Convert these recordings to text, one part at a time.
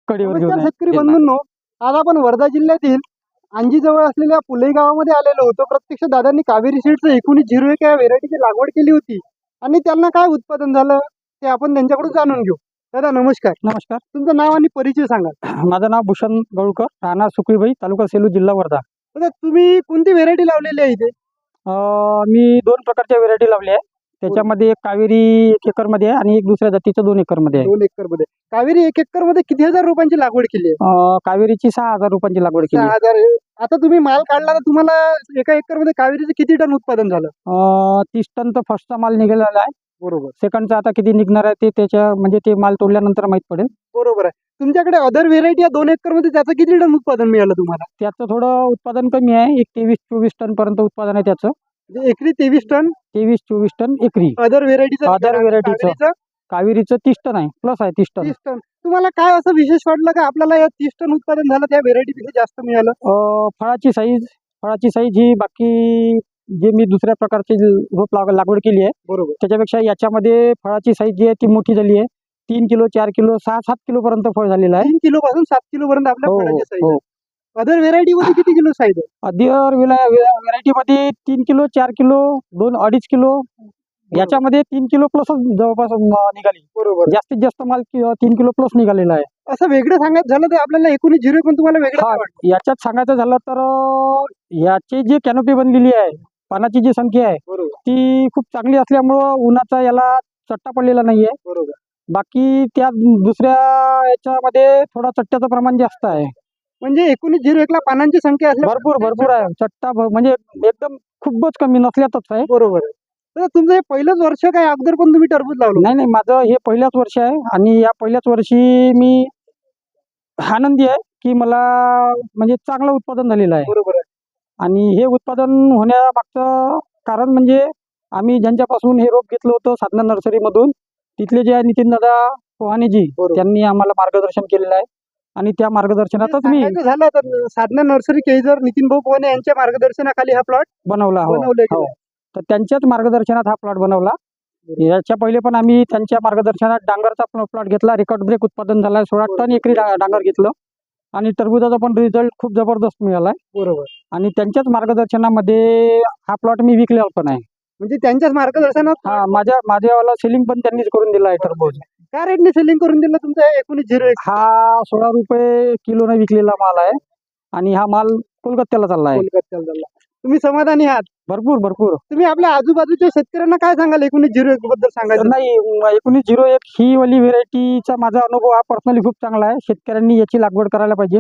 कडीवर घेऊन नमस्कार आहे. शेतकरी बंधूंनो, आज आपण वर्धा जिल्ह्यातील अंजी जवळ असलेल्या पुले गावामध्ये आलेलो होतो. प्रत्यक्ष दादांनी कावेरी सीड्सचं 1901 या व्हेरायटीची लागवड केली होती आणि त्यांना काय उत्पादन झालं ते आपण त्यांच्याकडून जाणून घेऊ. दादा नमस्कार. नमस्कार. तुमचं नाव आणि परिचय सांगा. माझं नाव भूषण गौळकर, राहणार सुखीबाई, तालुका सेलू, जिल्हा वर्धा. दादा तुम्ही कोणती व्हेरायटी लावलेली आहे इथे? मी 2 प्रकारच्या व्हेरायटी लावल्या आहे. त्याच्यामध्ये एक कावेरी 1 एकरमध्ये आहे आणि एक दुसऱ्या जातीचं 2 एकरमध्ये आहे. 2 एकर मध्ये. कावेरी 1 एकर मध्ये किती हजार रुपयांची लागवड केली आहे? कावेरीची 6,000 रुपयांची लागवड केली. 6,000. आता तुम्ही माल काढला तर तुम्हाला एका एकर मध्ये कावेरीचं किती टन उत्पादन झालं? 30 टन तर फर्स्टचा माल निघालेला आहे. बरोबर सेकंडचा आता किती निघणार आहे ते त्याच्या म्हणजे ते माल तोडल्यानंतर माहित पडेल. बरोबर आहे. तुमच्याकडे अदर व्हेरायटी या 2 एकर मध्ये त्याचं किती टन उत्पादन मिळालं तुम्हाला? त्याचं थोडं उत्पादन कमी आहे. एक 23-24 टन पर्यंत उत्पादन आहे त्याचं. म्हणजे एकरी 23 टन 23-24 टन एकरी. अदर व्हेरायटीचं Other variety चं. कावेरीचं 30 टन आहे, प्लस आहे 30 टन. 30 टन. तुम्हाला काय असं विशेष वाटलं का आपल्याला या 30 टन उत्पादन झालं त्या व्हेरायटीपेक्षा जास्त मिळालं? फळाची साईज ही बाकी जे मी दुसऱ्या प्रकारची रोप लागवड केली आहे बरोबर त्याच्यापेक्षा याच्यामध्ये फळाची साईज जी आहे ती मोठी झाली आहे. 3 किलो, 4 किलो, 6-7 किलो पर्यंत फळ झालेलं आहे. 3 किलो पासून 7 किलो पर्यंत आपल्या हो, फळाची साईज हो. आहे. अदर व्हेरायटी मध्ये किती किलो साईज आहे? अदर व्हेरायटी मध्ये 3 किलो, 4 किलो, 2-2.5 किलो, याच्यामध्ये 3 किलो प्लस जवळपास निघाली. बरोबर. जास्तीत जास्त माल 3 किलो प्लस निघालेला आहे. असं वेगळं सांगायचं झालं तर आपल्याला 19 पण तुम्हाला वेगळं हा, काय वाटतं? याच्यात सांगायचं झालं तर याची जी कॅनोपी बनलेली आहे, पानाची जी संख्या आहे बरोबर ती खूप चांगली असल्यामुळं उन्हाचा याला चट्टा पडलेला नाहीये. बरोबर. बाकी त्या दुसऱ्या याच्यामध्ये थोडा चट्ट्याचं प्रमाण जास्त आहे. म्हणजे 1901 ला पानांची संख्या असल्या भरपूर आहे. चट्टा म्हणजे एकदम खूपच कमी नसल्यातच आहे. बरोबर आहे. तर तुमचं हे पहिलंच वर्ष काय अगोदर पण तुम्ही टरबूज लावलं? नाही माझं हे पहिल्याच वर्ष आहे आणि या पहिल्याच वर्षी मी आनंदी आहे की मला म्हणजे चांगलं उत्पादन झालेलं आहे. बरोबर आहे. आणि हे उत्पादन होण्यामागचं कारण म्हणजे आम्ही ज्यांच्यापासून हे रोप घेतलं होतं साधना नर्सरीमधून, तिथले जे नितीन दादा पोहाणेजी बरोबर. त्यांनी आम्हाला मार्गदर्शन केलेलं आहे आणि त्या मार्गदर्शनातच मी सांगायचं झालं तर साधना नर्सरी केजर नितीन भाऊ पोहणे यांच्या मार्गदर्शनाखाली हा प्लॉट बनवला. बनवलेला हो. आहे. तर त्यांच्याच मार्गदर्शनात हा प्लॉट बनवला. याच्या पहिले पण आम्ही त्यांच्या मार्गदर्शनात डांगरचा प्लॉट घेतला. रेकॉर्ड ब्रेक उत्पादन झाला. 16 टन एकरी डांगर घेतलं आणि टरबुजाचा पण रिझल्ट खूप जबरदस्त मिळाला. बरोबर. आणि त्यांच्याच मार्गदर्शनामध्ये हा प्लॉट मी विकलेला पण आहे. म्हणजे त्यांच्याच मार्गदर्शनात हा, माझ्यावाला सेलिंग पण त्यांनीच करून दिला आहे टरबूज. काय रेटने सेलिंग करून दिलं तुमचं 1901? हा 16 रुपये किलोने विकलेला माल आहे आणि हा माल कोलकात्याला चालला आहे. कोलकात्याला झाला. तुम्ही समाधानी आहात? भरपूर. तुम्ही आपल्या आजूबाजूच्या शेतकऱ्यांना काय सांगाल 1901 बद्दल सांगायचं? नाही, 1901 ही वाली व्हेरायटीचा माझा अनुभव हा पर्सनली खूप चांगला आहे. शेतकऱ्यांनी याची लागवड करायला पाहिजे.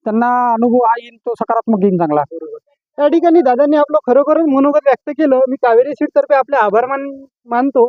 त्यांना अनुभव हा येईल तो सकारात्मक येईल चांगला. त्या ठिकाणी दादांनी आपलं खरोखरच मनोगत व्यक्त केलं. मी कावेरी सीड तर्फे आपले आभार मानतो.